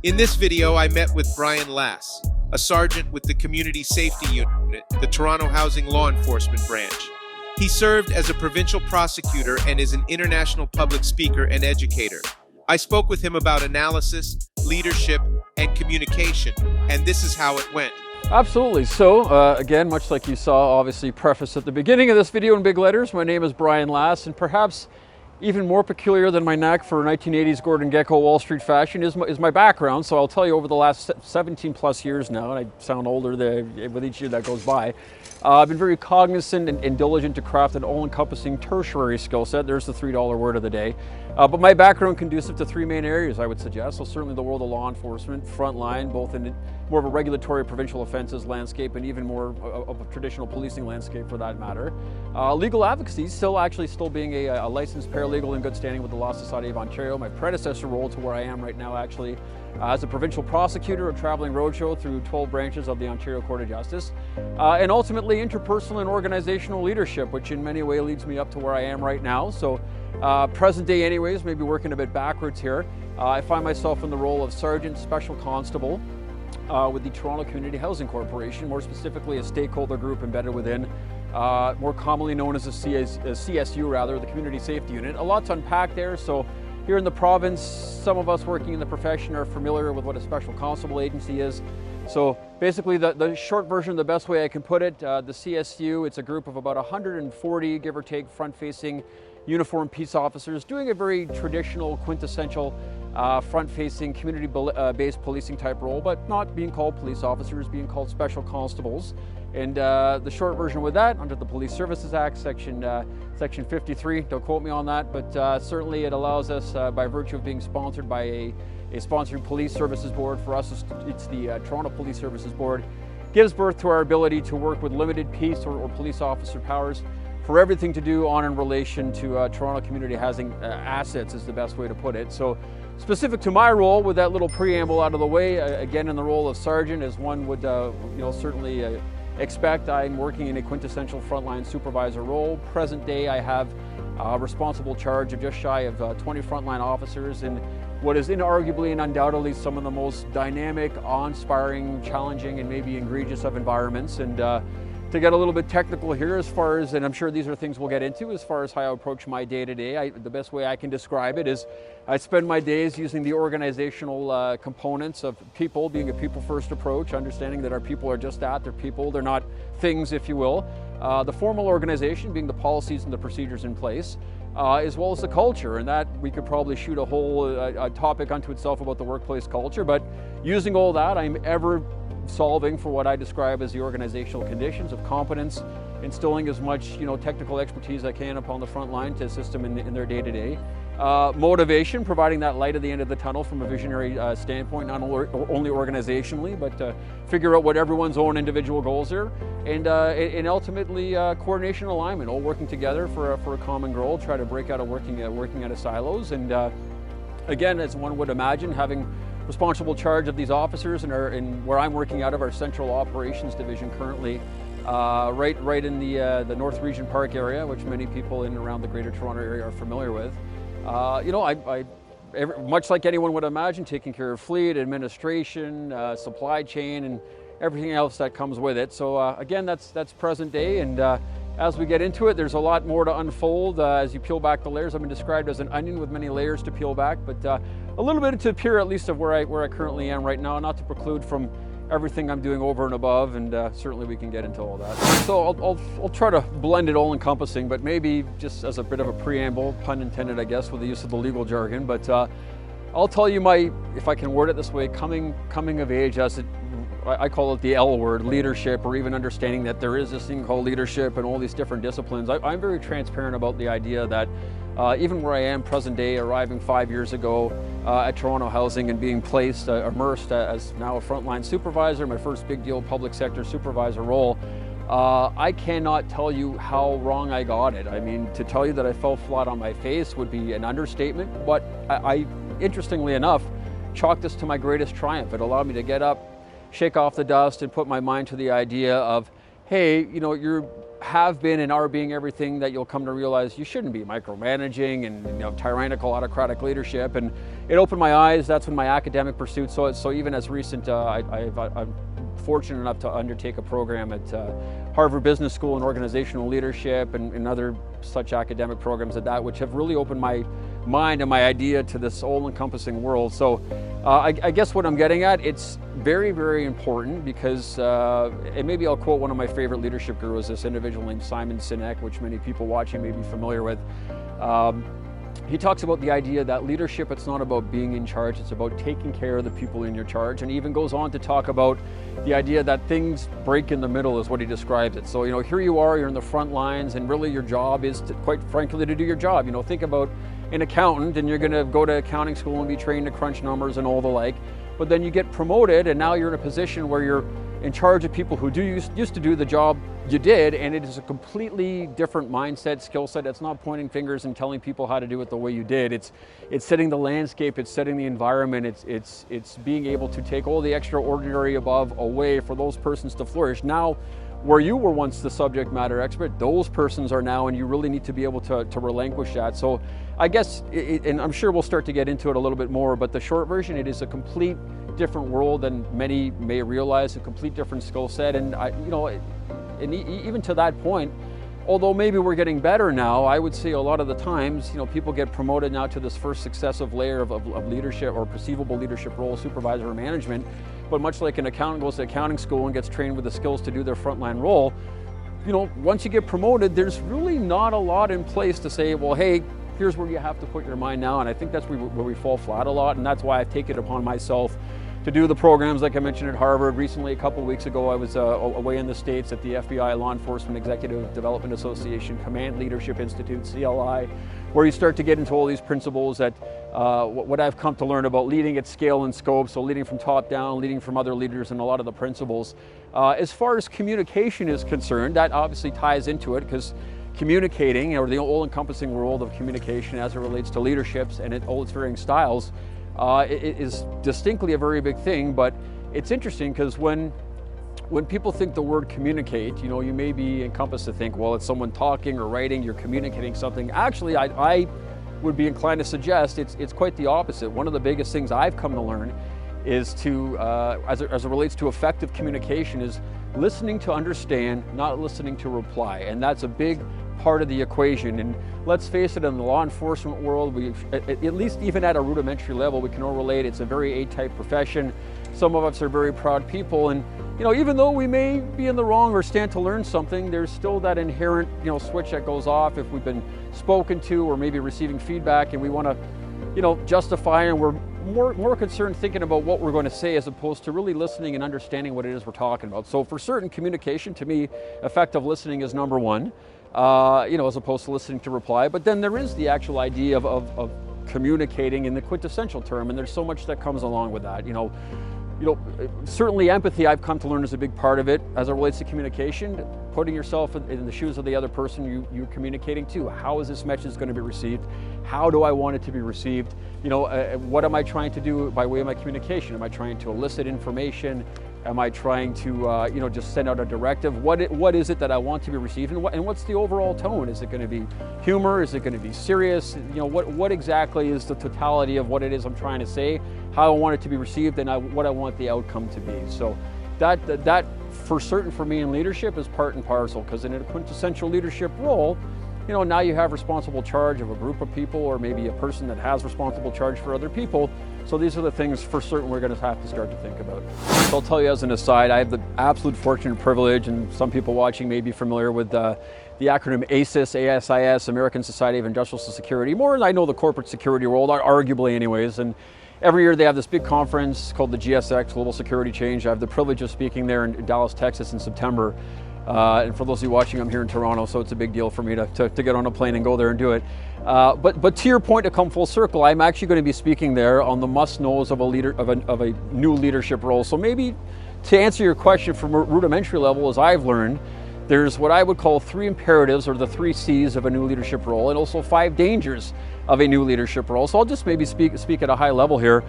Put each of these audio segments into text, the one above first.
In this video, I met with Brian Lass, a sergeant with the Community Safety Unit, the Toronto Housing Law Enforcement Branch. He served as a provincial prosecutor and is an international public speaker and educator. I spoke with him about analysis, leadership, and communication, and this is how it went. Absolutely. So, again, much like you saw, obviously, prefaced at the beginning of this video in big letters, my name is Brian Lass, and perhaps even more peculiar than my knack for 1980s Gordon Gekko Wall Street fashion is my background. So I'll tell you, over the last 17 plus years now, and I sound older with each year that goes by, I've been very cognizant and diligent to craft an all-encompassing tertiary skill set. There's the $3 word of the day. But my background conducive to three main areas, I would suggest. So certainly the world of law enforcement, frontline, both in more of a regulatory provincial offenses landscape and even more of a traditional policing landscape for that matter. Legal advocacy, still being a licensed paralegal in good standing with the Law Society of Ontario. My predecessor role to where I am right now actually as a provincial prosecutor, a traveling roadshow through 12 branches of the Ontario Court of Justice, and ultimately interpersonal and organizational leadership, which in many ways leads me up to where I am right now. So present day anyways, maybe working a bit backwards here. I find myself in the role of Sergeant Special Constable with the Toronto Community Housing Corporation, more specifically a stakeholder group embedded within, more commonly known as the CSU, the Community Safety Unit. A lot to unpack there. So here in the province, some of us working in the profession are familiar with what a special constable agency is. So basically the short version, the best way I can put it, the CSU, it's a group of about 140, give or take, front-facing uniformed peace officers doing a very traditional, quintessential, front-facing, community-based policing type role, but not being called police officers, being called special constables. And the short version with that, under the Police Services Act, Section 53, don't quote me on that, but certainly it allows us, by virtue of being sponsored by a sponsoring police services board, for us it's the Toronto Police Services Board, gives birth to our ability to work with limited peace or police officer powers for everything to do on in relation to Toronto community housing assets is the best way to put it. So specific to my role, with that little preamble out of the way, again in the role of sergeant, as one would certainly expect, I'm working in a quintessential frontline supervisor role. Present day, I have responsible charge of just shy of 20 frontline officers in what is inarguably and undoubtedly some of the most dynamic, awe-inspiring, challenging, and maybe egregious of environments. And to get a little bit technical here, as far as, and I'm sure these are things we'll get into, as far as how I approach my day-to-day, the best way I can describe it is I spend my days using the organizational components of people, being a people-first approach, understanding that our people are just that, they're people, they're not things, if you will. The formal organization being the policies and the procedures in place, as well as the culture, and that we could probably shoot a whole topic unto itself about the workplace culture, but using all that, I'm ever solving for what I describe as the organizational conditions of competence, instilling as much technical expertise I can upon the front line to assist them in their day-to-day. Motivation, providing that light at the end of the tunnel from a visionary standpoint, not only organizationally, but to figure out what everyone's own individual goals are, and ultimately coordination and alignment, all working together for a common goal, try to break out of working out of silos. And again, as one would imagine, having responsible charge of these officers and where I'm working out of our Central Operations Division currently, right in the North Region Park area, which many people in and around the Greater Toronto area are familiar with. Much like anyone would imagine, taking care of fleet, administration, supply chain, and everything else that comes with it. So again, that's present day, and as we get into it, there's a lot more to unfold as you peel back the layers. I've been described as an onion with many layers to peel back, but a little bit to appear at least of where I currently am right now, not to preclude from everything I'm doing over and above, and certainly we can get into all that. So I'll try to blend it all encompassing, but maybe just as a bit of a preamble, pun intended I guess, with the use of the legal jargon, but I'll tell you if I can word it this way, coming of age, as I call it the L word, leadership, or even understanding that there is this thing called leadership and all these different disciplines. I'm very transparent about the idea that even where I am present day, arriving 5 years ago at Toronto Housing and being placed, immersed as now a frontline supervisor, my first big deal public sector supervisor role, I cannot tell you how wrong I got it. I mean, to tell you that I fell flat on my face would be an understatement, but I interestingly enough, chalked this to my greatest triumph. It allowed me to get up, shake off the dust, and put my mind to the idea of, hey, you have been and are being everything that you'll come to realize you shouldn't be, micromanaging and tyrannical autocratic leadership. And it opened my eyes. That's when my academic pursuits. So even as recent, I'm fortunate enough to undertake a program at Harvard Business School in organizational leadership and other such academic programs at that, which have really opened my mind and my idea to this all-encompassing world. So I guess what I'm getting at, it's very, very important because, and maybe I'll quote one of my favorite leadership gurus, this individual named Simon Sinek, which many people watching may be familiar with. He talks about the idea that leadership, it's not about being in charge, it's about taking care of the people in your charge, and he even goes on to talk about the idea that things break in the middle is what he describes it. So, here you are, you're in the front lines, and really your job is to, quite frankly, to do your job. Think about an accountant, and you're going to go to accounting school and be trained to crunch numbers and all the like, but then you get promoted and now you're in a position where you're in charge of people who used to do the job you did, and it is a completely different mindset, skill set. It's not pointing fingers and telling people how to do it the way you did. It's setting the landscape, it's setting the environment, it's being able to take all the extraordinary above away for those persons to flourish. Now, where you were once the subject matter expert, those persons are now, and you really need to be able to relinquish that. So I guess, and I'm sure we'll start to get into it a little bit more, but the short version, it is a complete different world than many may realize, a complete different skill set. And even to that point, although maybe we're getting better now, I would say a lot of the times, people get promoted now to this first successive layer of leadership or perceivable leadership role, supervisor or management. But much like an accountant goes to accounting school and gets trained with the skills to do their frontline role, once you get promoted, there's really not a lot in place to say, well, hey, here's where you have to put your mind now. And I think that's where we fall flat a lot. And that's why I've taken it upon myself to do the programs like I mentioned at Harvard. Recently, a couple of weeks ago, I was away in the States at the FBI Law Enforcement Executive Development Association Command Leadership Institute, CLI, where you start to get into all these principles that what I've come to learn about leading at scale and scope, so leading from top down, leading from other leaders, and a lot of the principles. As far as communication is concerned, that obviously ties into it, because communicating, or the all-encompassing world of communication as it relates to leaderships and all its varying styles, it is distinctly a very big thing. But it's interesting because when people think the word communicate, you may be encompassed to think, well, it's someone talking or writing, you're communicating something. Actually, I would be inclined to suggest it's quite the opposite. One of the biggest things I've come to learn is to, as it relates to effective communication, is listening to understand, not listening to reply. And that's a big part of the equation. And let's face it, in the law enforcement world, at least even at a rudimentary level, we can all relate. It's a very A-type profession. Some of us are very proud people, and even though we may be in the wrong or stand to learn something, there's still that inherent switch that goes off if we've been spoken to or maybe receiving feedback, and we want to justify, and we're more concerned thinking about what we're going to say as opposed to really listening and understanding what it is we're talking about. So for certain, communication, to me, effective listening is number one, as opposed to listening to reply. But then there is the actual idea of communicating in the quintessential term, and there's so much that comes along with that. Certainly empathy, I've come to learn, is a big part of it as it relates to communication. Putting yourself in the shoes of the other person you're communicating to. How is this message going to be received? How do I want it to be received? What am I trying to do by way of my communication? Am I trying to elicit information? Am I trying to, just send out a directive? What is it that I want to be received, and what's the overall tone? Is it going to be humor? Is it going to be serious? What exactly is the totality of what it is I'm trying to say? How I want it to be received, and what I want the outcome to be. So that for certain for me in leadership is part and parcel, because in a quintessential leadership role, now you have responsible charge of a group of people, or maybe a person that has responsible charge for other people. So these are the things for certain we're going to have to start to think about. So I'll tell you as an aside, I have the absolute fortune and privilege, and some people watching may be familiar with the acronym ASIS, American Society of Industrial Security, more than I know the corporate security world, arguably anyways. And every year they have this big conference called the GSX, Global Security Change. I have the privilege of speaking there in Dallas, Texas in September. And for those of you watching, I'm here in Toronto, so it's a big deal for me to get on a plane and go there and do it. But to your point, to come full circle, I'm actually going to be speaking there on the must-knows of a new leadership role. So maybe to answer your question from a rudimentary level, as I've learned, there's what I would call 3 imperatives, or the 3 C's of a new leadership role, and also 5 dangers of a new leadership role. So I'll just maybe speak at a high level here.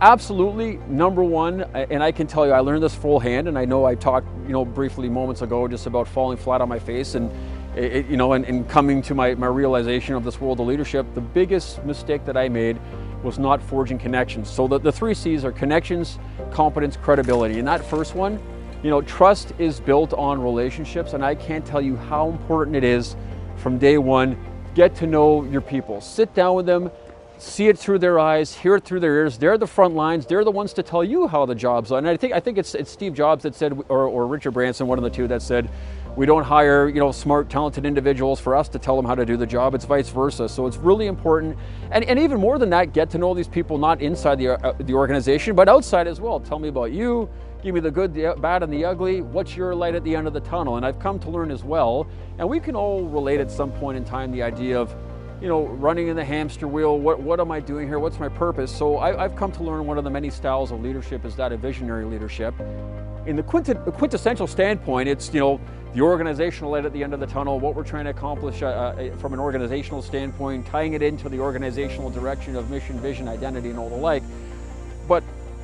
Absolutely, number one, and I can tell you I learned this firsthand, and I know I talked briefly moments ago just about falling flat on my face and coming to my realization of this world of leadership. The biggest mistake that I made was not forging connections. So the 3 C's are connections, competence, credibility. And that first one, trust is built on relationships, and I can't tell you how important it is from day one. Get to know your people, sit down with them, see it through their eyes, hear it through their ears. They're the front lines. They're the ones to tell you how the job's done. And I think it's Steve Jobs that said, or Richard Branson, one of the two, that said, we don't hire smart, talented individuals for us to tell them how to do the job. It's vice versa. So it's really important, and even more than that, get to know these people not inside the organization, but outside as well. Tell me about you. Give me the good, the bad, and the ugly. What's your light at the end of the tunnel? And I've come to learn as well, and we can all relate at some point in time the idea of running in the hamster wheel. What am I doing here? What's my purpose? So I've come to learn one of the many styles of leadership is that of visionary leadership. In the quintessential standpoint, it's the organizational light at the end of the tunnel, what we're trying to accomplish from an organizational standpoint, tying it into the organizational direction of mission, vision, identity, and all the like. But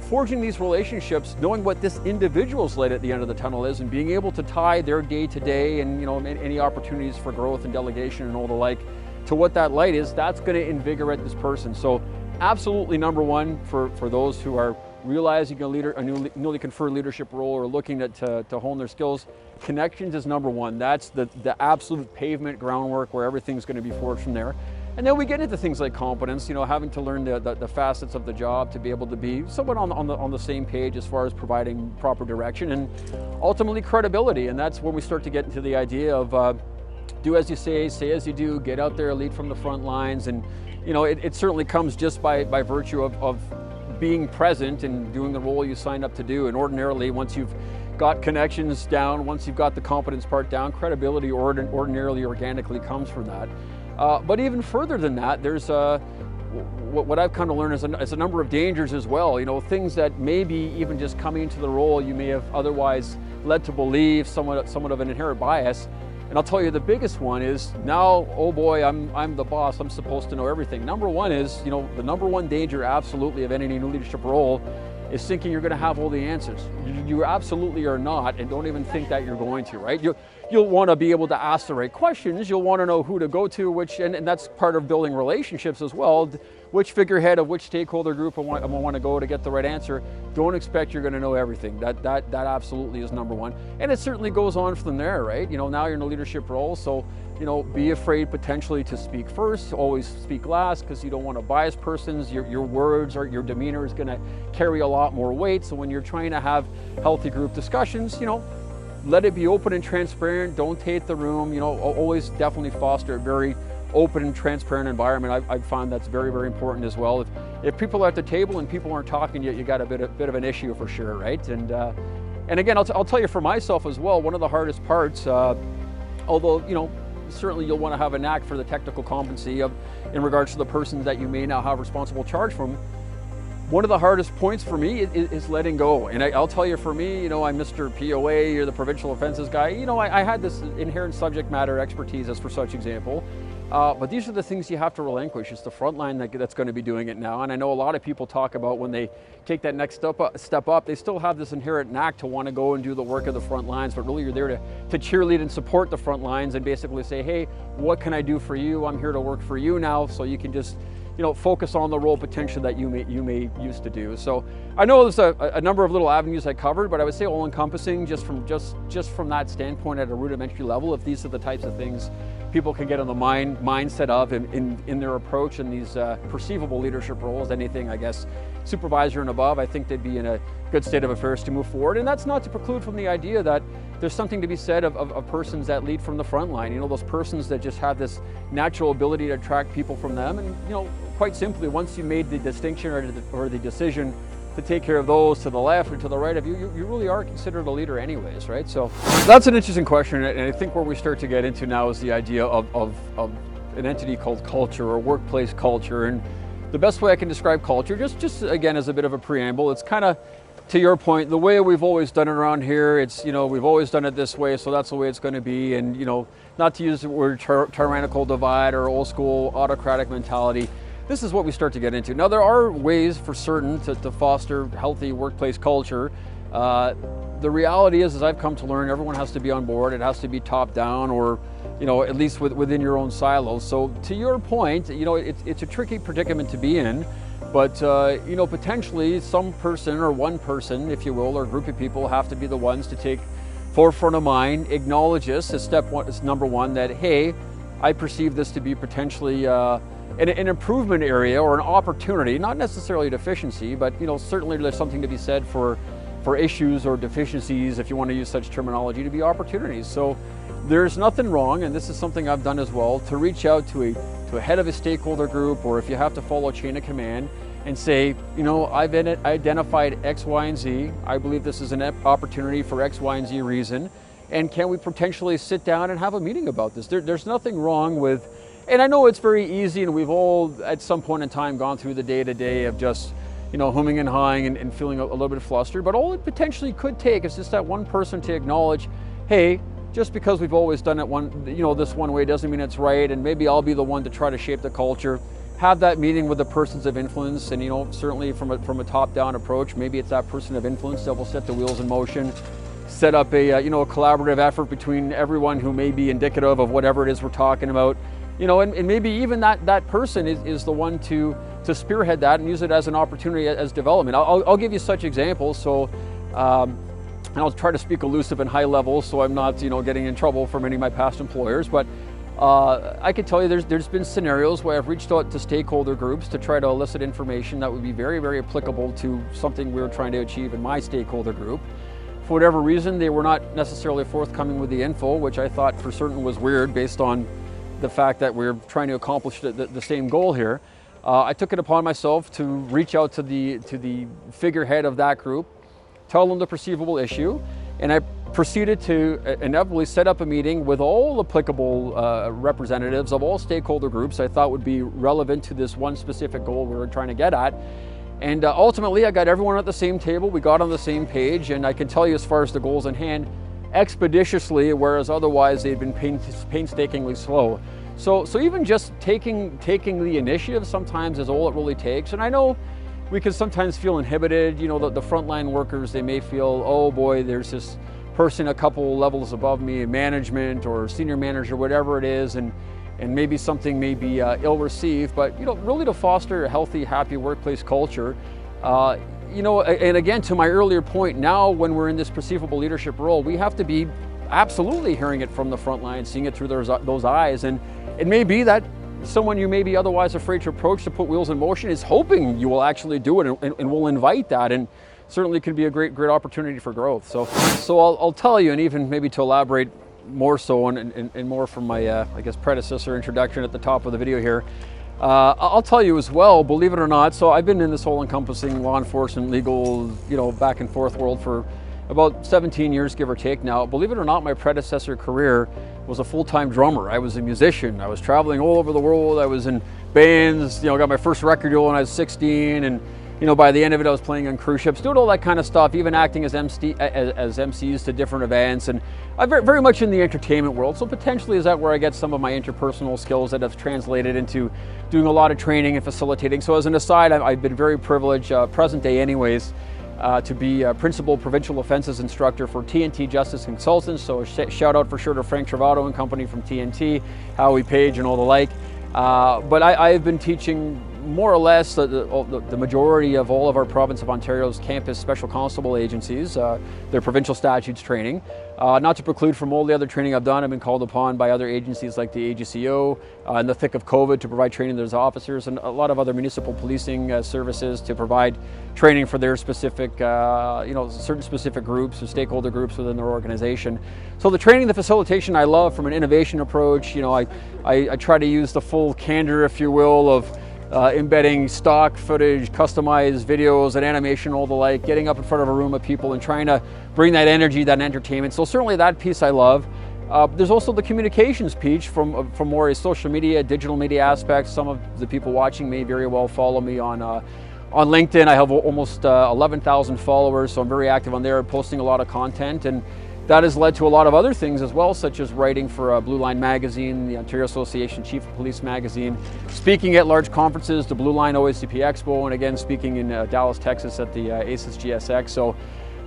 forging these relationships, knowing what this individual's light at the end of the tunnel is, and being able to tie their day-to-day and any opportunities for growth and delegation and all the like to what that light is, that's going to invigorate this person. So absolutely number one for those who are realizing a newly conferred leadership role or looking to hone their skills, connections is number one. That's the absolute pavement groundwork where everything's going to be forged from there. And then we get into things like competence, having to learn the facets of the job to be able to be somewhat on the same page as far as providing proper direction, and ultimately credibility. And that's when we start to get into the idea of do as you say as you do, get out there, lead from the front lines. And it certainly comes just by virtue of being present and doing the role you signed up to do. And ordinarily, once you've got connections down, once you've got the competence part down, credibility ordinarily, organically comes from that. But even further than that, there's what I've come to learn is a number of dangers as well. Things that maybe even just coming into the role you may have otherwise led to believe, somewhat of an inherent bias. And I'll tell you, the biggest one is now, oh boy, I'm the boss, I'm supposed to know everything. Number one is, the number one danger absolutely of any new leadership role is thinking you're going to have all the answers. You absolutely are not, and don't even think that you're going to, right? You'll want to be able to ask the right questions. You'll want to know who to go to, and that's part of building relationships as well. Which figurehead of which stakeholder group I want to go to get the right answer. Don't expect you're going to know everything. That absolutely is number one. And it certainly goes on from there, right? Now you're in a leadership role, so be afraid potentially to speak first, always speak last, because you don't want to bias persons. Your words or your demeanor is going to carry a lot more weight. So when you're trying to have healthy group discussions, let it be open and transparent. Don't taint the room. Always definitely foster a very open and transparent environment. I've found that's very, very important as well. If people are at the table and people aren't talking, you got a bit of an issue for sure, right? And again, I'll tell you for myself as well, one of the hardest parts, although certainly you'll want to have a knack for the technical competency in regards to the persons that you may now have responsible charge from. One of the hardest points for me is letting go. And I'll tell you, for me, I'm Mr. POA, you're the provincial offenses guy. I had this inherent subject matter expertise, as for such example. But these are the things you have to relinquish. It's the front line that's going to be doing it now. And I know a lot of people talk about when they take that next step up, they still have this inherent knack to want to go and do the work of the front lines, but really you're there to cheerlead and support the front lines and basically say, hey, what can I do for you? I'm here to work for you now, so you can just focus on the role potential that you may used to do. So I know there's a number of little avenues I covered, but I would say all encompassing just from that standpoint at a rudimentary level, if these are the types of things people can get on the mindset of in their approach in these perceivable leadership roles, anything, I guess, supervisor and above, I think they'd be in a good state of affairs to move forward. And that's not to preclude from the idea that there's something to be said of persons that lead from the front line, those persons that just have this natural ability to attract people from them. And, quite simply, once you made the distinction or the decision to take care of those to the left or to the right of you, you really are considered a leader anyways, right? So that's an interesting question. And I think where we start to get into now is the idea of an entity called culture or workplace culture. And the best way I can describe culture, just again, as a bit of a preamble, it's kind of, to your point, the way we've always done it around here. It's, we've always done it this way, so that's the way it's going to be. And, not to use the word tyrannical divide or old school autocratic mentality, this is what we start to get into. Now, there are ways for certain to foster healthy workplace culture. The reality is, as I've come to learn, everyone has to be on board. It has to be top down, or at least within your own silos. So to your point, it's a tricky predicament to be in. But you know, potentially some person or one person, if you will, or group of people have to be the ones to take forefront of mind, acknowledge this as step one, as number one, that hey, I perceive this to be potentially an improvement area or an opportunity, not necessarily a deficiency, but you know, certainly there's something to be said for issues or deficiencies, if you want to use such terminology, to be opportunities. So there's nothing wrong, and this is something I've done as well, to reach out to a head of a stakeholder group, or if you have to follow chain of command, and say, you know, I've identified X, Y, and Z. I believe this is an opportunity for X, Y, and Z reason, and can we potentially sit down and have a meeting about this? There's nothing wrong with, and I know it's very easy, and we've all at some point in time gone through the day-to-day of just, you know, humming and hawing and feeling a little bit flustered, but all it potentially could take is just that one person to acknowledge, hey, just because we've always done it this one way doesn't mean it's right, and maybe I'll be the one to try to shape the culture. Have that meeting with the persons of influence, and you know, certainly from a top-down approach, maybe it's that person of influence that will set the wheels in motion, set up a a collaborative effort between everyone who may be indicative of whatever it is we're talking about, you know, and maybe even that person is the one to spearhead that and use it as an opportunity as development. I'll give you such examples. So, and I'll try to speak elusive and high level, so I'm not getting in trouble from any of my past employers. But I can tell you there's been scenarios where I've reached out to stakeholder groups to try to elicit information that would be very, very applicable to something we were trying to achieve in my stakeholder group. For whatever reason, they were not necessarily forthcoming with the info, which I thought for certain was weird based on the fact that we're trying to accomplish the same goal here. I took it upon myself to reach out to the figurehead of that group, tell them the perceivable issue, and I proceeded to inevitably set up a meeting with all applicable representatives of all stakeholder groups I thought would be relevant to this one specific goal we were trying to get at. And ultimately, I got everyone at the same table, we got on the same page, and I can tell you as far as the goals in hand, expeditiously, whereas otherwise they'd been painstakingly slow. So even just taking the initiative sometimes is all it really takes. And I know we can sometimes feel inhibited. You know, the frontline workers, they may feel, oh boy, there's this person a couple levels above me in management or senior manager, whatever it is, and maybe something may be ill-received. But really to foster a healthy, happy workplace culture, and again, to my earlier point, now when we're in this perceivable leadership role, we have to be absolutely hearing it from the front line, seeing it through those eyes. And it may be that someone you may be otherwise afraid to approach to put wheels in motion is hoping you will actually do it and will invite that, and certainly can be a great opportunity for growth. So I'll tell you, and even maybe to elaborate more so and more from my predecessor introduction at the top of the video here, I'll tell you as well, believe it or not, so I've been in this whole encompassing law enforcement, legal, back and forth world for about 17 years, give or take now. Believe it or not, my predecessor career was a full-time drummer. I was a musician. I was traveling all over the world. I was in bands, got my first record deal when I was 16, and by the end of it, I was playing on cruise ships, doing all that kind of stuff, even acting as MCs to different events, and I'm very much in the entertainment world. So potentially is that where I get some of my interpersonal skills that have translated into doing a lot of training and facilitating. So as an aside, I've been very privileged, present day anyways, to be a principal provincial offenses instructor for TNT Justice Consultants. So a shout out for sure to Frank Travato and company from TNT, Howie Page and all the like. But I've been teaching more or less the majority of all of our province of Ontario's campus special constable agencies, their provincial statutes training. Not to preclude from all the other training I've done, I've been called upon by other agencies like the AGCO in the thick of COVID to provide training to those officers, and a lot of other municipal policing services to provide training for their specific, certain specific groups or stakeholder groups within their organization. So the training, the facilitation I love from an innovation approach. I try to use the full candor, if you will, of embedding stock footage, customized videos and animation, all the like, getting up in front of a room of people and trying to bring that energy, that entertainment. So certainly that piece I love. There's also the communications piece from more a social media, digital media aspect. Some of the people watching may very well follow me on LinkedIn. I have almost 11,000 followers, so I'm very active on there, posting a lot of content, and that has led to a lot of other things as well, such as writing for Blue Line Magazine, the Ontario Association Chief of Police Magazine, speaking at large conferences, the Blue Line OACP Expo, and again speaking in Dallas, Texas at the ACES GSX. So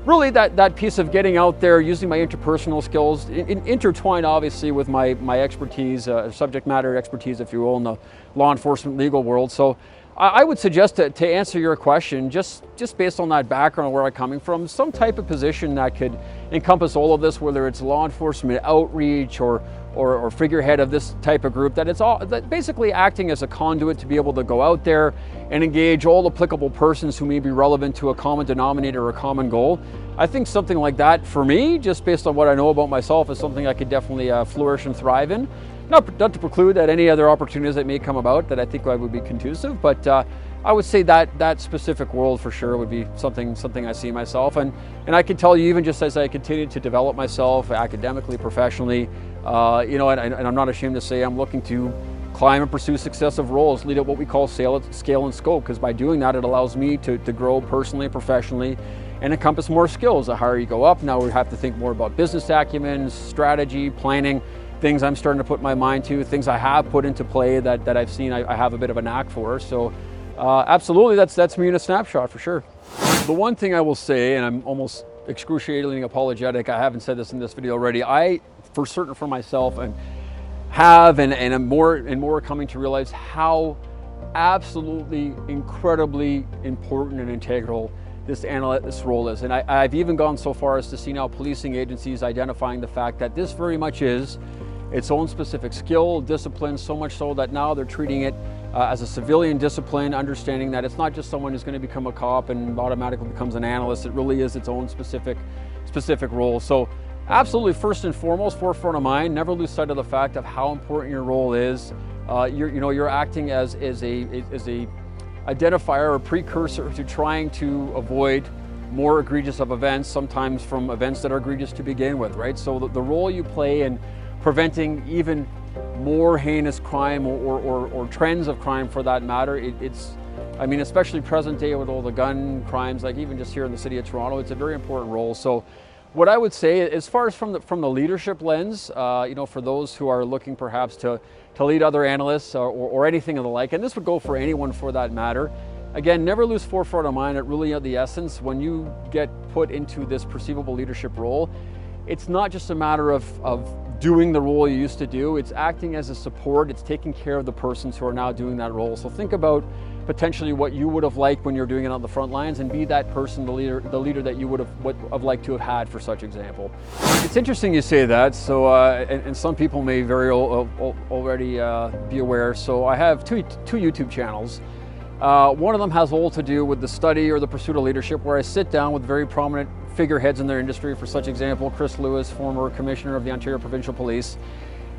really that piece of getting out there, using my interpersonal skills, intertwined obviously with my expertise, subject matter expertise, if you will, in the law enforcement legal world. So I would suggest to answer your question, just based on that background where I'm coming from, some type of position that could encompass all of this, whether it's law enforcement outreach or figurehead of this type of group, that basically acting as a conduit to be able to go out there and engage all applicable persons who may be relevant to a common denominator or a common goal. I think something like that, for me, just based on what I know about myself, is something I could definitely flourish and thrive in. Not to preclude that any other opportunities that may come about that I think I would be conducive, but I would say that specific world for sure would be something I see myself. And I can tell you, even just as I continue to develop myself academically, professionally, and I'm not ashamed to say I'm looking to climb and pursue successive roles, lead at what we call scale and scope, because by doing that, it allows me to grow personally and professionally and encompass more skills. The higher you go up, now we have to think more about business acumen, strategy, planning, things I'm starting to put my mind to, things I have put into play that I've seen I have a bit of a knack for. So absolutely, that's me in a snapshot for sure. The one thing I will say, and I'm almost excruciatingly apologetic, I haven't said this in this video already, I, for certain for myself, and I'm more coming to realize how absolutely incredibly important and integral this role is. And I've even gone so far as to see now policing agencies identifying the fact that this very much is its own specific skill, discipline, so much so that now they're treating it as a civilian discipline, understanding that it's not just someone who's going to become a cop and automatically becomes an analyst. It really is its own specific role. So absolutely, first and foremost, forefront of mind, never lose sight of the fact of how important your role is. You're acting as a identifier or precursor to trying to avoid more egregious of events, sometimes from events that are egregious to begin with, right? So the role you play in preventing even more heinous crime or trends of crime for that matter, especially present day with all the gun crimes, like even just here in the city of Toronto, it's a very important role. So what I would say, as far as from the leadership lens, for those who are looking perhaps to lead other analysts or anything of the like, and this would go for anyone for that matter, again, never lose forefront of mind at really the essence when you get put into this perceivable leadership role. It's not just a matter of doing the role you used to do, it's acting as a support, it's taking care of the persons who are now doing that role. So think about potentially what you would have liked when you're doing it on the front lines, and be that person, the leader that you would have liked to have had, for such example. It's interesting you say that. So, and some people may already be aware. So I have two YouTube channels. One of them has all to do with the study or the pursuit of leadership, where I sit down with very prominent figureheads in their industry. For such example, Chris Lewis, former Commissioner of the Ontario Provincial Police.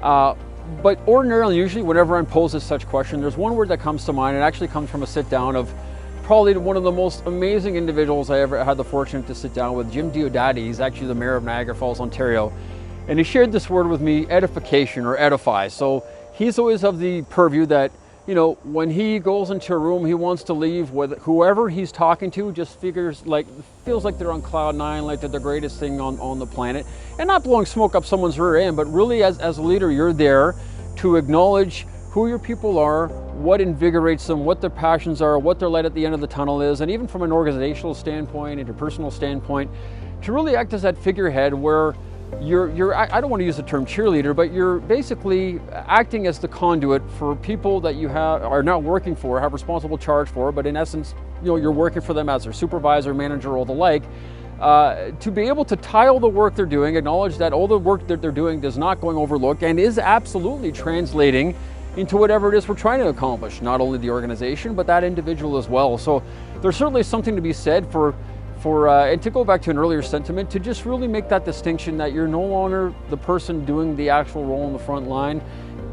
But ordinarily, usually, whenever I'm posed as such question, there's one word that comes to mind. It actually comes from a sit down of probably one of the most amazing individuals I ever had the fortune to sit down with, Jim Diodati. He's actually the mayor of Niagara Falls, Ontario. And he shared this word with me, edification or edify. So he's always of the purview that, when he goes into a room, he wants to leave with whoever he's talking to just feels like they're on cloud nine, like they're the greatest thing on the planet. And not blowing smoke up someone's rear end, but really as a leader, you're there to acknowledge who your people are, what invigorates them, what their passions are, what their light at the end of the tunnel is, and even from an organizational standpoint, interpersonal standpoint, to really act as that figurehead where I don't want to use the term cheerleader, but you're basically acting as the conduit for people that you are now working for, have responsible charge for, but in essence, you're working for them as their supervisor, manager, or the like, to be able to tile the work they're doing, acknowledge that all the work that they're doing is not going overlooked and is absolutely translating into whatever it is we're trying to accomplish, not only the organization, but that individual as well. So there's certainly something to be said for and to go back to an earlier sentiment, to just really make that distinction that you're no longer the person doing the actual role in the front line.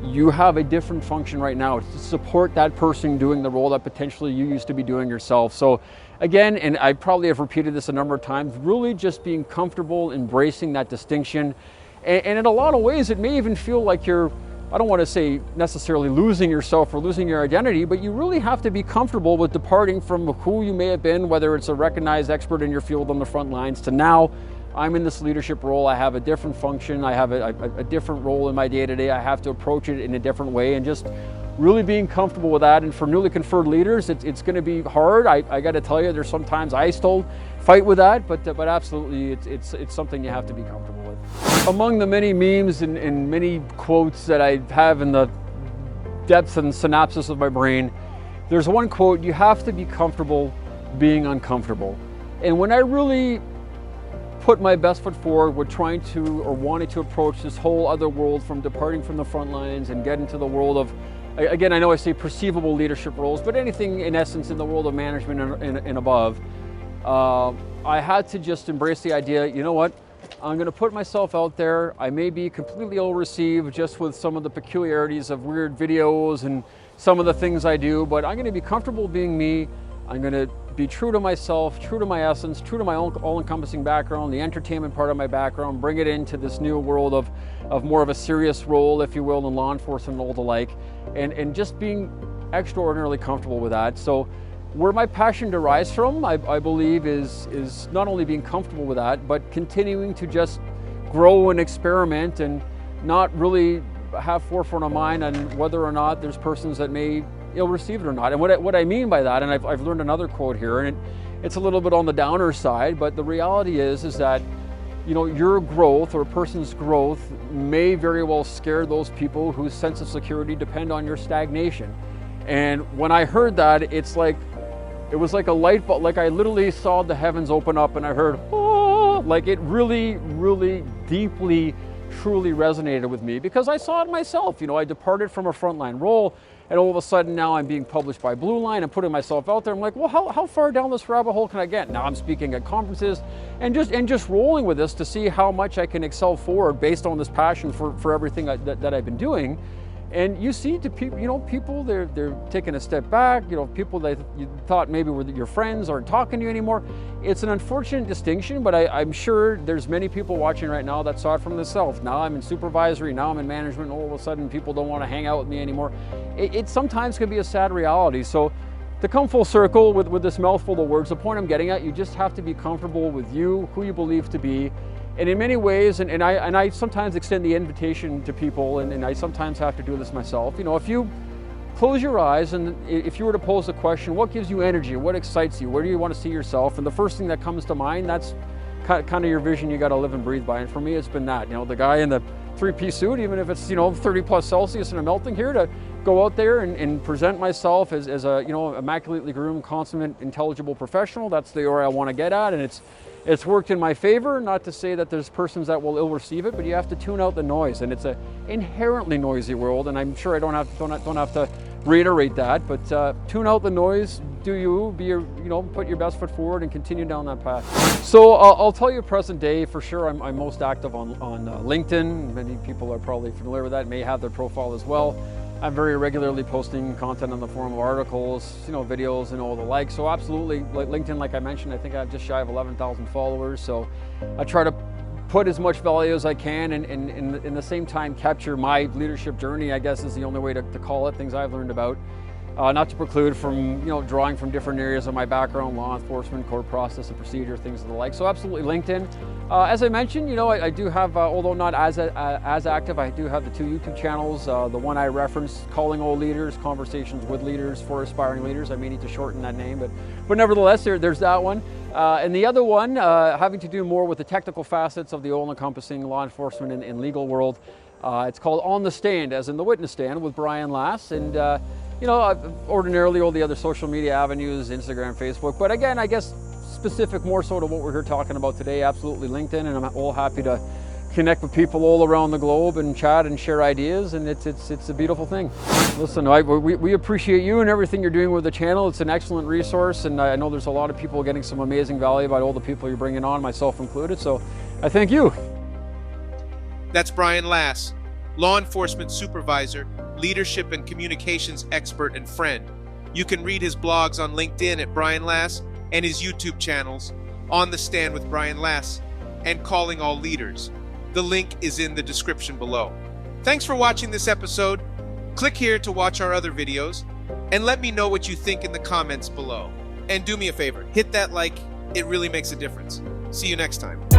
You have a different function right now to support that person doing the role that potentially you used to be doing yourself. So again, and I probably have repeated this a number of times, really just being comfortable embracing that distinction. And in a lot of ways, it may even feel like you're, I don't want to say necessarily losing yourself or losing your identity, but you really have to be comfortable with departing from who you may have been, whether it's a recognized expert in your field on the front lines, to now I'm in this leadership role. I have a different function. I have a different role in my day-to-day. I have to approach it in a different way, and just really being comfortable with that. And for newly conferred leaders, it's going to be hard. I got to tell you, there's sometimes I still fight with that, but absolutely, it's something you have to be comfortable with. Among the many memes and many quotes that I have in the depths and synapses of my brain There's one quote: you have to be comfortable being uncomfortable. And when I really put my best foot forward with trying to or wanting to approach this whole other world, from departing from the front lines and get into the world of, again, I know I say perceivable leadership roles, but anything in essence in the world of management and above, I had to just embrace the idea, you know what, I'm going to put myself out there. I may be completely ill-received just with some of the peculiarities of weird videos and some of the things I do, but I'm going to be comfortable being me. I'm going to be true to myself, true to my essence, true to my all-encompassing background, the entertainment part of my background, bring it into this new world of more of a serious role, if you will, in law enforcement and all the like, and just being extraordinarily comfortable with that. So where my passion derives from, I believe, is not only being comfortable with that, but continuing to just grow and experiment and not really have forefront of mind on whether or not there's persons that may receive it or not. And what I mean by that, and I've learned another quote here, and it's a little bit on the downer side, but the reality is that, you know, your growth or a person's growth may very well scare those people whose sense of security depend on your stagnation. And when I heard that, it was like a light bulb, like I literally saw the heavens open up and I heard, oh, like it really, really deeply, truly resonated with me, because I saw it myself. You know, I departed from a frontline role, and all of a sudden now I'm being published by Blue Line and putting myself out there. I'm like, well, how far down this rabbit hole can I get? Now I'm speaking at conferences and just rolling with this to see how much I can excel forward based on this passion for everything that I've been doing. And you see, to people, you know, people they're taking a step back. You know, people that you thought maybe were your friends aren't talking to you anymore. It's an unfortunate distinction, but I'm sure there's many people watching right now that saw it from themselves. Now I'm in supervisory, now I'm in management, and all of a sudden people don't want to hang out with me anymore. It sometimes can be a sad reality. So to come full circle with this mouthful of words, the point I'm getting at, you just have to be comfortable with you, who you believe to be. And in many ways, and I sometimes extend the invitation to people, and I sometimes have to do this myself. You know, if you close your eyes and if you were to pose the question, what gives you energy? What excites you? Where do you want to see yourself? And the first thing that comes to mind, that's kind of your vision you got to live and breathe by. And for me, it's been that. You know, the guy in the three-piece suit, even if it's, you know, 30 plus Celsius and I'm melting here, to go out there and present myself as a, you know, immaculately groomed, consummate, intelligible professional. That's the area I want to get at, and it's worked in my favor. Not to say that there's persons that will ill receive it, but you have to tune out the noise, and it's an inherently noisy world. And I'm sure I don't have to reiterate that, but tune out the noise. Do you be your, you know, put your best foot forward and continue down that path. So I'll tell you, present day for sure, I'm most active on LinkedIn. Many people are probably familiar with that, may have their profile as well. I'm very regularly posting content in the form of articles, you know, videos and all the like. So absolutely, like LinkedIn, like I mentioned, I think I have just shy of 11,000 followers. So I try to put as much value as I can, and in the same time capture my leadership journey, I guess is the only way to call it, things I've learned about. Not to preclude from, you know, drawing from different areas of my background, law enforcement, court process and procedure, things of the like. So absolutely LinkedIn. As I mentioned, you know, I do have, although not as active, I do have the 2 YouTube channels. The one I referenced, Calling All Leaders, Conversations with Leaders for Aspiring Leaders. I may need to shorten that name, but nevertheless, there's that one. And the other one, having to do more with the technical facets of the all-encompassing law enforcement and legal world. It's called On the Stand, as in the witness stand, with Brian Lass. And you know, ordinarily all the other social media avenues, Instagram, Facebook, but again, I guess specific more so to what we're here talking about today, absolutely LinkedIn, and I'm all happy to connect with people all around the globe and chat and share ideas, and it's a beautiful thing. Listen, we appreciate you and everything you're doing with the channel. It's an excellent resource, and I know there's a lot of people getting some amazing value about all the people you're bringing on, myself included, so I thank you. That's Brian Lass, law enforcement supervisor, leadership and communications expert and friend. You can read his blogs on LinkedIn at Brian Lass, and his YouTube channels, On the Stand with Brian Lass and Calling All Leaders. The link is in the description below. Thanks for watching this episode. Click here to watch our other videos, and let me know what you think in the comments below. And do me a favor, hit that like, it really makes a difference. See you next time.